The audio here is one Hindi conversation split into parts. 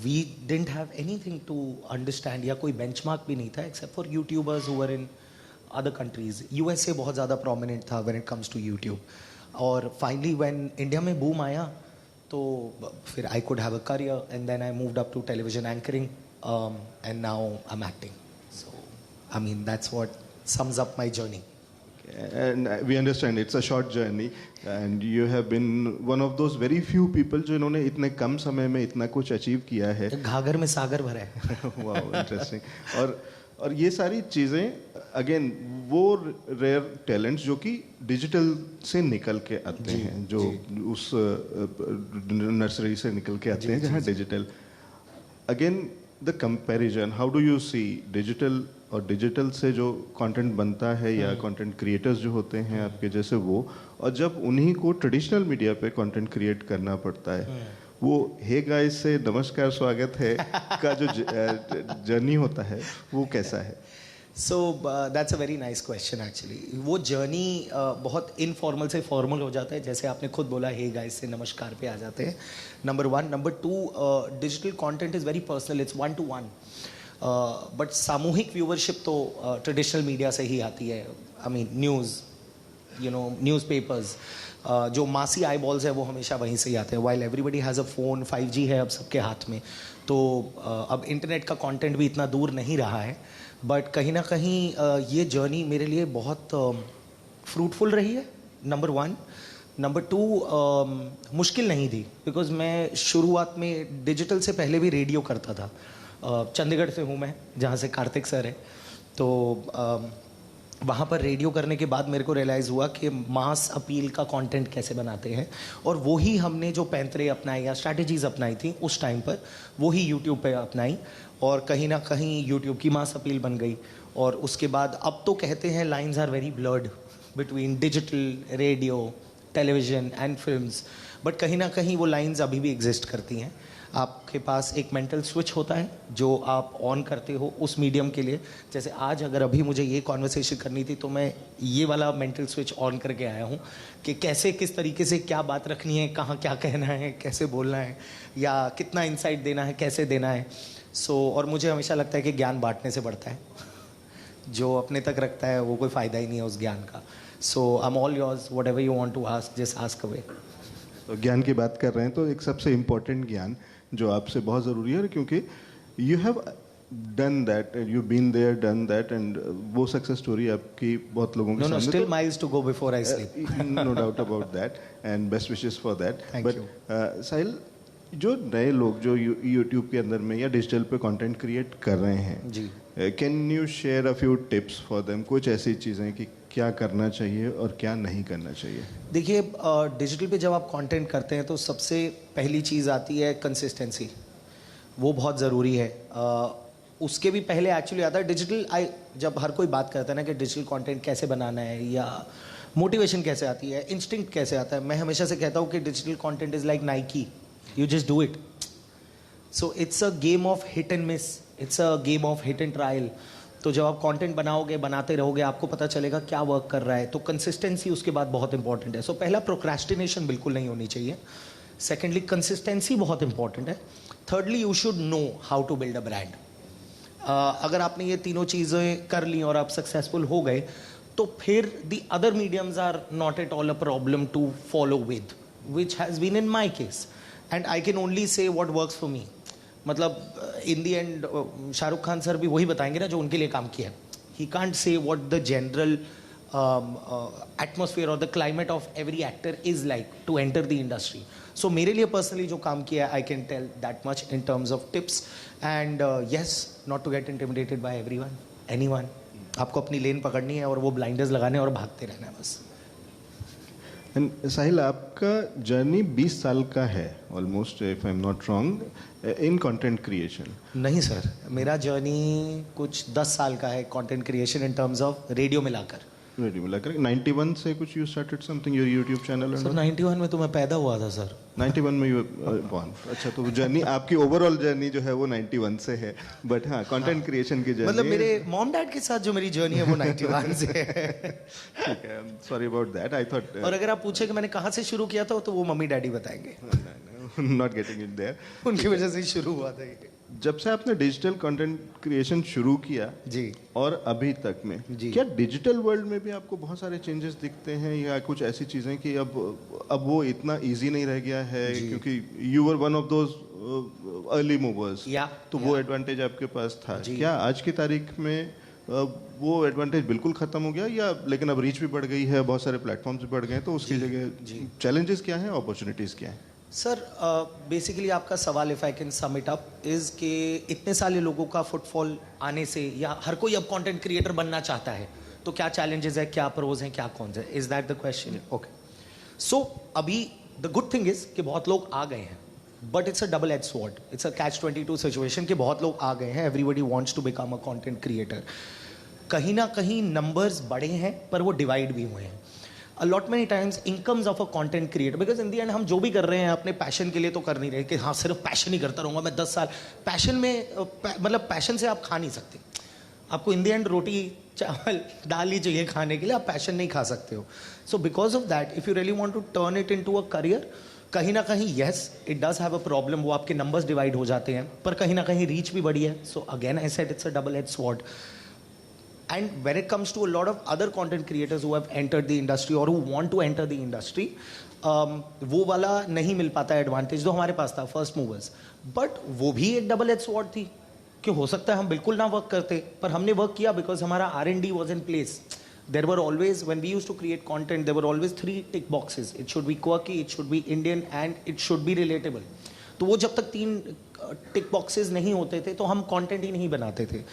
We didn't have anything to understand, या कोई बेंचमार्क भी नहीं था except for YouTubers who were in other countries. USA बहुत ज़्यादा प्रोमिनेंट था when it comes to YouTube. और फाइनली व्हेन इंडिया में बूम आया तो फिर I could have a career and then I moved up to television anchoring and now I am acting. So I mean that's what sums up my journey. And we understand it's a short journey and you have been one of those very few people जिन्होंने इतने कम समय में इतना कुछ अचीव किया है. घाघर में सागर भरा है. वाह, इंटरेस्टिंग. और ये सारी चीज़ें अगेन वो रेयर टैलेंट्स जो कि डिजिटल से निकल के आते हैं, जो उस नर्सरी से निकल के आते हैं जहाँ digital. Again the comparison, how do you see digital और डिजिटल से जो कंटेंट बनता है या कंटेंट क्रिएटर्स जो होते हैं आपके जैसे वो, और जब उन्हीं को ट्रेडिशनल मीडिया पे कंटेंट क्रिएट करना पड़ता है, वो हे गाइस से नमस्कार स्वागत है का जो जर्नी होता है वो कैसा है? So that's a very nice question actually. वो जर्नी बहुत इनफॉर्मल से फॉर्मल हो जाता है, जैसे आपने खुद बोला हे गाइस से नमस्कार पे आ जाते हैं. Number 1. Number 2, digital content is very personal, it's 1 to 1. But सामूहिक व्यूवरशिप तो ट्रेडिशनल मीडिया से ही आती है. I mean news, you know, newspapers, जो मासी आई बॉल्स है वो हमेशा वहीं से ही आते हैं. While everybody has a phone, 5G है अब सबके हाथ में, तो अब इंटरनेट का कंटेंट भी इतना दूर नहीं रहा है. बट कहीं ना कहीं ये जर्नी मेरे लिए बहुत फ्रूटफुल रही है. नंबर 1. नंबर 2, मुश्किल नहीं थी, बिकॉज मैं शुरुआत में डिजिटल से पहले भी रेडियो करता था. चंडीगढ़ से हूँ मैं, जहाँ से कार्तिक सर है. तो वहाँ पर रेडियो करने के बाद मेरे को रियलाइज़ हुआ कि मास अपील का कंटेंट कैसे बनाते हैं, और वही हमने जो पैंतरे अपनाए या स्ट्रैटेजीज़ अपनाई थी उस टाइम पर, वही यूट्यूब पे अपनाई, और कहीं ना कहीं यूट्यूब की मास अपील बन गई. और उसके बाद अब तो कहते हैं lines are very blurred between digital, radio, television and films, but कहीं ना कहीं वो लाइंस अभी भी एग्जिस्ट करती हैं. आपके पास एक मेंटल स्विच होता है जो आप ऑन करते हो उस मीडियम के लिए. जैसे आज अगर अभी मुझे ये कॉन्वर्सेशन करनी थी तो मैं ये वाला मेंटल स्विच ऑन करके आया हूँ कि कैसे, किस तरीके से क्या बात रखनी है, कहाँ क्या कहना है, कैसे बोलना है, या कितना इंसाइट देना है, कैसे देना है. और मुझे हमेशा लगता है कि ज्ञान बांटने से बढ़ता है. जो अपने तक रखता है वो कोई फ़ायदा ही नहीं है उस ज्ञान का. I am all yours, whatever you want to ask, just ask away. तो ज्ञान की बात कर रहे हैं तो एक सबसे इम्पोर्टेंट ज्ञान जो आपसे बहुत ज़रूरी है, क्योंकि you have done that, you been there, done that, and वो सक्सेस स्टोरी आपकी बहुत लोगों के सामने. Still miles to go before I sleep. No doubt about that and best wishes for that. Thank you. Sahil, जो नए लोग जो यूट्यूब के अंदर में या डिजिटल पे कंटेंट क्रिएट कर रहे हैं जी, can you share a few tips for them? कुछ ऐसी चीज़ें कि क्या करना चाहिए और क्या नहीं करना चाहिए? देखिए, डिजिटल पे जब आप कंटेंट करते हैं तो सबसे पहली चीज़ आती है कंसिस्टेंसी. वो बहुत ज़रूरी है. उसके भी पहले एक्चुअली आता है डिजिटल. जब हर कोई बात करता है ना कि डिजिटल कंटेंट कैसे बनाना है, या मोटिवेशन कैसे आती है, इंस्टिंक्ट कैसे आता है, मैं हमेशा से कहता हूँ कि digital content is like Nike, you just do it. So it's a game of hit and miss, it's a game of hit and trial. तो जब आप कंटेंट बनाओगे, बनाते रहोगे, आपको पता चलेगा क्या वर्क कर रहा है. तो कंसिस्टेंसी उसके बाद बहुत इंपॉर्टेंट है. पहला, प्रोक्रेस्टिनेशन बिल्कुल नहीं होनी चाहिए. सेकेंडली, कंसिस्टेंसी बहुत इंपॉर्टेंट है. Thirdly, you should know how to build a brand. अगर आपने ये तीनों चीज़ें कर ली और आप सक्सेसफुल हो गए, तो फिर the other mediums are not at all a problem to follow with, which has been in my case. And I can only say what works for me. मतलब in the end Shahrukh Khan sir भी वही बताएंगे ना जो उनके लिए काम किया. He can't say what the general atmosphere और the climate of every actor is like to enter the industry. So मेरे लिए पर्सनली जो काम किया है, I can tell that much in terms of tips. And yes, not to get intimidated by everyone, anyone. आपको अपनी लेन पकड़नी है और वो ब्लाइंडर्स लगाने और भागते रहना है बस. साहिल, आपका जर्नी 20 साल का है almost, if I am not wrong, in content creation. नहीं सर, मेरा जर्नी कुछ 10 साल का है content creation in terms of radio मिलाकर. रेडियो मिलाकर 91 से कुछ you started something your YouTube channel? Sir 91 में तो मैं पैदा हुआ था सर. 91 में यू बॉर्न. अच्छा, तो जर्नी आपकी ओवरऑल जर्नी जो है वो 91 से है, बट हाँ, कंटेंट क्रिएशन की जर्नी मतलब मेरे मॉम डैड के साथ जो मेरी जर्नी है वो 91 से है. ठीक है, sorry about that. I thought और अगर आप पूछे कि मैंने कहाँ से शुरू किया था तो वो मम्मी डैडी बताएंगे. Not getting it there. उनकी वजह से ही शुरू हुआ था ये। जब से आपने डिजिटल कंटेंट क्रिएशन शुरू किया जी और अभी तक में जी। क्या डिजिटल वर्ल्ड में भी आपको बहुत सारे चेंजेस दिखते हैं या कुछ ऐसी चीजें कि अब वो इतना इजी नहीं रह गया है क्योंकि you were one of those early movers, तो वो एडवांटेज आपके पास था। क्या आज की तारीख में वो एडवांटेज बिल्कुल खत्म हो गया या लेकिन अब रीच भी बढ़ गई है, बहुत सारे प्लेटफॉर्म्स भी बढ़ गए हैं, तो उसकी जगह चैलेंजेस क्या है, अपॉर्चुनिटीज क्या है? सर बेसिकली आपका सवाल if I can sum it up is कि इतने सारे लोगों का फुटफॉल आने से या हर कोई अब कंटेंट क्रिएटर बनना चाहता है, तो क्या चैलेंजेस है, क्या प्रोज हैं, क्या कॉन्स है, is that the question? Okay, so अभी द गुड थिंग इज कि बहुत लोग आ गए हैं, but it's a double edge sword, it's a catch 22 situation कि बहुत लोग आ गए हैं, everybody wants to become a content creator. कहीं ना कहीं नंबर्स बड़े हैं पर वो डिवाइड भी हुए हैं। A lot many times incomes of a content creator, because in the end हम जो भी कर रहे हैं अपने पैशन के लिए तो कर नहीं रहे कि हाँ सिर्फ पैशन ही करता रहूँगा मैं 10 साल। पैशन में मतलब पैशन से आप खा नहीं सकते, आपको इन द एंड रोटी चावल दाल ही चाहिए खाने के लिए, आप पैशन नहीं खा सकते हो। So because of that if you really want to turn it into a career, कहीं ना कहीं yes it does have a problem, वो आपके नंबर्स डिवाइड हो जाते हैं, पर कहीं ना कहीं रीच भी बढ़ी है। So again I said it's a double edge sword. And when it comes to a lot of other content creators who have entered the industry or who want to enter the industry, वो वाला नहीं मिल पाता एडवांटेज जो हमारे पास था, फर्स्ट मूवर्स। बट वो भी एक डबल एज स्वॉर्ड थी कि हो सकता है हम बिल्कुल ना वर्क करते, पर हमने वर्क किया बिकॉज हमारा R&D was in place. There were always when we used to create content there were always 3 tick boxes, it should be quirky, it should be Indian and it should be relatable. तो वो जब तक 3 टिक बॉक्सेस नहीं होते थे तो हम कंटेंट ही नहीं बनाते थे।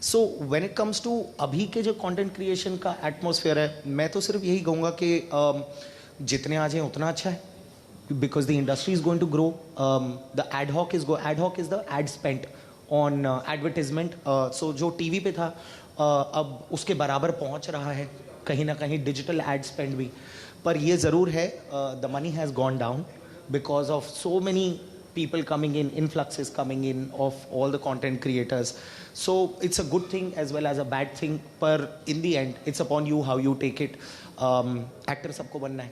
So when it comes to अभी के जो कंटेंट क्रिएशन का एटमॉस्फेयर है, मैं तो सिर्फ यही कहूँगा कि जितने आ जाएं उतना अच्छा है, because the industry is going to grow. The ad hoc is the ad spent on advertisement. So जो टीवी पे था अब उसके बराबर पहुंच रहा है कहीं ना कहीं डिजिटल एड स्पेंड भी। पर ये ज़रूर है the money has gone down because of so many people coming in, influx is coming in of all the content creators. So it's a good thing as well as a bad thing, पर in the end it's upon you how you take it. Actor सबको बनना है,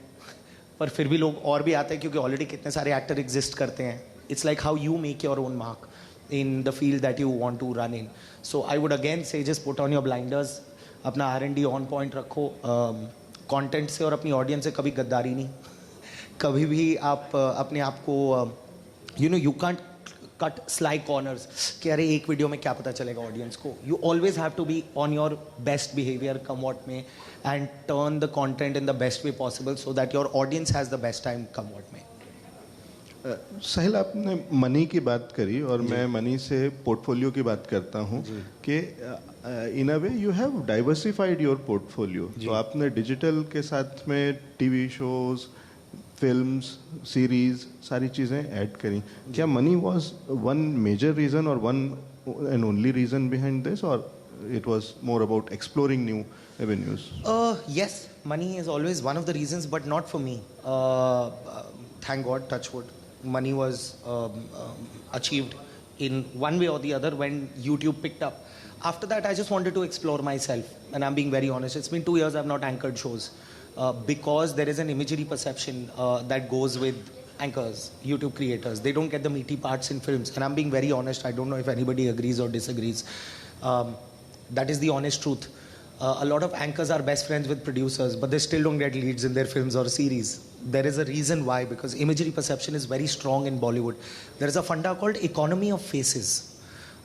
पर फिर भी लोग और भी आते हैं क्योंकि ऑलरेडी कितने सारे एक्टर एग्जिस्ट करते हैं। It's like how you make your own mark in the field that you want to run in. So I would again say just put on your blinders, अपना R&D on point रखो, content से और अपनी ऑडियंस से कभी गद्दारी नहीं। कभी भी आप अपने आप को you know you can't cut sly corners कि अरे एक वीडियो में क्या पता चलेगा ऑडियंस को। You always have to be on your best behaviour come what may and turn the content in the best way possible so that your audience has the best time come what may. Sahil, आपने मनी की बात करी और मैं मनी से पोर्टफोलियो की बात करता हूँ कि in a way you have diversified your portfolio. तो आपने डिजिटल के साथ में टीवी शोज, फिल्म्स, सीरीज, सारी चीज़ें ऐड करी। क्या money was one major reason और one and only reason behind this, और it was more about exploring new avenues? Yes, money is always one of the reasons, but not for me. Thank God, touch wood, money was achieved in one way or the other when YouTube picked up. After that, I just wanted to explore myself, and I'm being very honest. It's been 2 years I've not anchored shows. Because there is an imagery perception that goes with anchors, YouTube creators. They don't get the meaty parts in films. And I'm being very honest. I don't know if anybody agrees or disagrees. That is the honest truth. A lot of anchors are best friends with producers, but they still don't get leads in their films or series. There is a reason why, because imagery perception is very strong in Bollywood. There is a funda called economy of faces.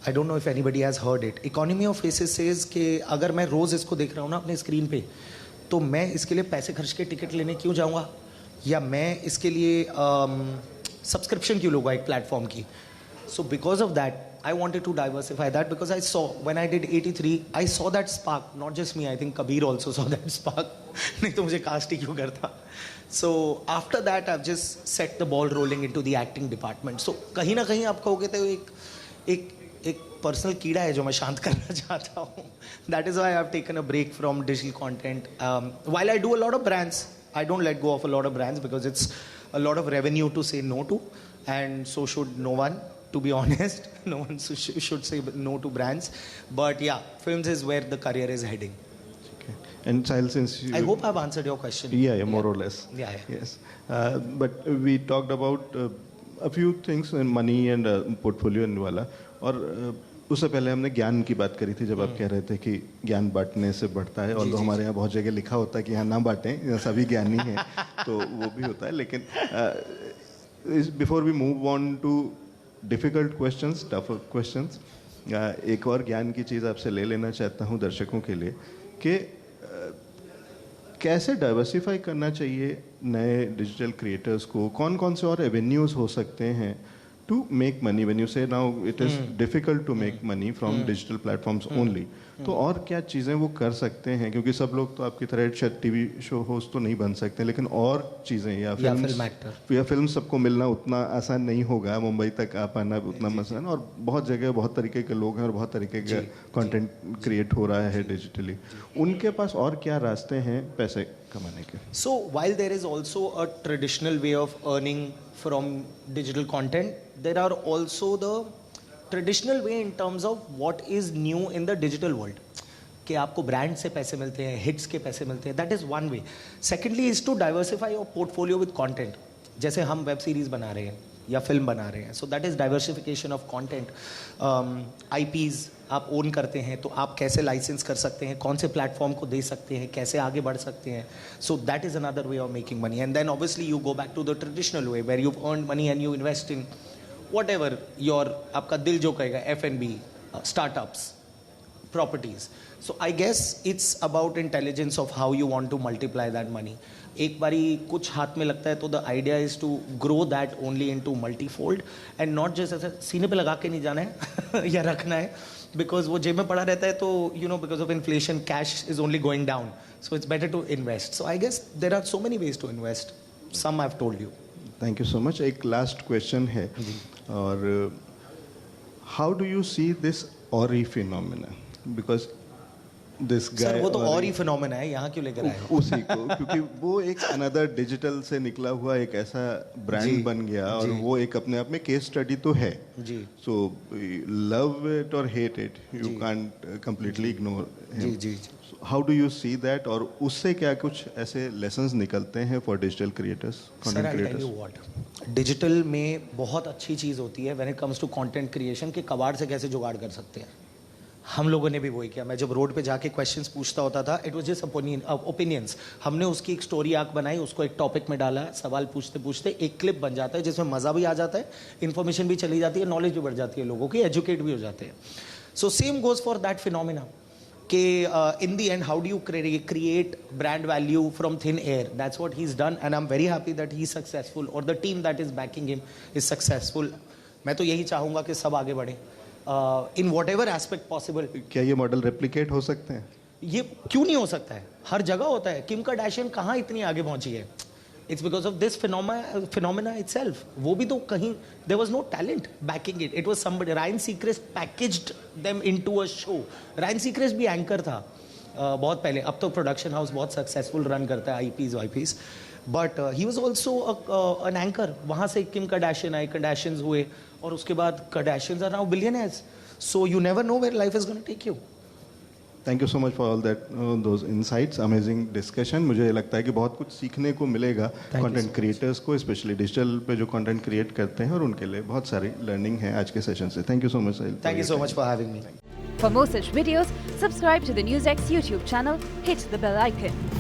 I don't know if anybody has heard it. Economy of faces says कि अगर मैं रोज़ इसको देख रहा हूँ ना अपने स्क्रीन पे, तो मैं इसके लिए पैसे खर्च के टिकट लेने क्यों जाऊंगा, या मैं इसके लिए सब्सक्रिप्शन क्यों लूँगा एक प्लेटफॉर्म की। So because of that I wanted to diversify that, because I saw when I did 83 I saw that spark, not just me, I think Kabir also saw that spark, नहीं तो मुझे कास्ट ही क्यों करता। So after that I just set the ball rolling into the acting department. So कहीं ना कहीं आप कहोगे तो एक पर्सनल कीड़ा है जो मैं शांत करना चाहता हूँ। That is why I have taken a break from digital content. While I do a lot of brands, I don't let go of a lot of brands because it's a lot of revenue to say no to, and so should no one, to be honest. No one should say no to brands. But yeah, films is where the career is heading. Okay. And Sahil, since you... I hope I've answered your question. Yeah, more or less. Yeah. Yes. But we talked about a few things in money and portfolio and वाला और उससे पहले हमने ज्ञान की बात करी थी जब आप कह रहे थे कि ज्ञान बांटने से बढ़ता है और हमारे यहाँ बहुत जगह लिखा होता है कि यहाँ ना बांटें, यहाँ सभी ज्ञानी हैं तो वो भी होता है. लेकिन before we move on to difficult questions, tough questions, एक और ज्ञान की चीज़ आपसे ले लेना चाहता हूँ दर्शकों के लिए कि कैसे डाइवर्सिफाई करना चाहिए नए डिजिटल क्रिएटर्स को, कौन कौन से और एवेन्यूज़ हो सकते हैं to make money. When you say now it is difficult to make money from digital platforms only, तो और क्या चीज़ें वो कर सकते हैं, क्योंकि सब लोग तो आपकी तरह शायद टीवी शो होस्ट तो नहीं बन सकते, लेकिन और चीज़ें या फिल्म सबको मिलना उतना आसान नहीं होगा, मुंबई तक आ पाना उतना आसान, और बहुत जगह बहुत तरीके के लोग हैं और बहुत तरीके का कंटेंट क्रिएट हो रहा है डिजिटली. उनके पास और क्या रास्ते हैं पैसे कमाने के? So while there is also a traditional way of earning from digital content, there are also the traditional way in terms of what is new in the digital world. कि आपको ब्रांड से पैसे मिलते हैं, हिट्स के पैसे मिलते हैं, that is one way. Secondly is to diversify your portfolio with content. जैसे हम वेब सीरीज़ बना रहे हैं या फिल्म बना रहे हैं, so that is diversification of content. IPs आप ओन करते हैं तो आप कैसे लाइसेंस कर सकते हैं, कौन से प्लेटफॉर्म को दे सकते हैं, कैसे आगे बढ़ सकते हैं. So that is another way of making money. And then obviously you go back to the traditional way where you earn money and you invest in whatever your, आपका दिल जो कहेगा, F&B, startups, properties. So I guess it's about intelligence of how you want to multiply that money. एक बारी कुछ हाथ में लगता है तो the idea is to grow that only into multifold and not just ऐसे सीने पे लगा के नहीं जाना है या रखना है, because वो जेब में पड़ा रहता है तो you know because of inflation cash is only going down, so it's better to invest. So I guess there are so many ways to invest. Some I've told you. Thank you so much. एक लास्ट क्वेश्चन है, और how do you see this Ori phenomenon? Because this guy, sir वो तो और ही फिनोमेना है, यहाँ क्यों लेकर आए? उसी को, क्योंकि वो एक अनदर डिजिटल से निकला हुआ एक ऐसा ब्रांड बन गया, और वो एक अपने आप में केस स्टडी तो है जी. सो लव इट और hate it, you can't completely ignore जी जी. How do you see that, और उससे क्या कुछ ऐसे लेसन्स निकलते हैं for digital creators, content creators? Digital में बहुत अच्छी चीज़ होती है when it comes to content creation के कबाड़ से कैसे जुगाड़ कर सकते हैं. हम लोगों ने भी वही किया. मैं जब रोड पे जाके क्वेश्चंस पूछता होता था, इट वाज जस्ट ओपिनियंस. हमने उसकी एक स्टोरी आर्क बनाई, उसको एक टॉपिक में डाला, सवाल पूछते पूछते एक क्लिप बन जाता है जिसमें मज़ा भी आ जाता है, इन्फॉर्मेशन भी चली जाती है, नॉलेज भी बढ़ जाती है, लोगों की एजुकेट भी हो जाते हैं. So same goes for that phenomena कि in the end how do you create brand value from thin air. That's what he's done and I'm very happy that he's successful or the team that is backing him is successful. मैं तो यही चाहूँगा कि सब आगे बढ़े in whatever aspect possible. क्या ये मॉडल रेप्लिकेट हो सकते हैं? ये क्यों नहीं हो सकता है? हर जगह होता है. किम कार्दाशियन कहाँ इतनी आगे पहुँची है? It's because of this phenomena itself. वो भी तो कहीं there was no talent backing it. It was somebody. Ryan Seacrest packaged them into a show. Ryan Seacrest भी एंकर था बहुत पहले. अब तो प्रोडक्शन हाउस बहुत सक्सेसफुल रन करता है, IPs. But he was also an anchor. वहाँ से किम कार्दाशियन आई, कार्दाशियंस हुए, और उसके बाद कार्दाशियंस are now billionaires. So you never know where life is going to take you. Thank you so much for all that those insights. Amazing discussion. मुझे लगता है कि बहुत कुछ सीखने को मिलेगा कंटेंट क्रिएटर्स को, स्पेशली डिजिटल पे जो कंटेंट क्रिएट करते हैं, और उनके लिए बहुत सारी लर्निंग है आज के सेशन से. Thank you so much. Thank you so much for having me. For more such videos, subscribe to the NewsX YouTube channel, hit the bell icon.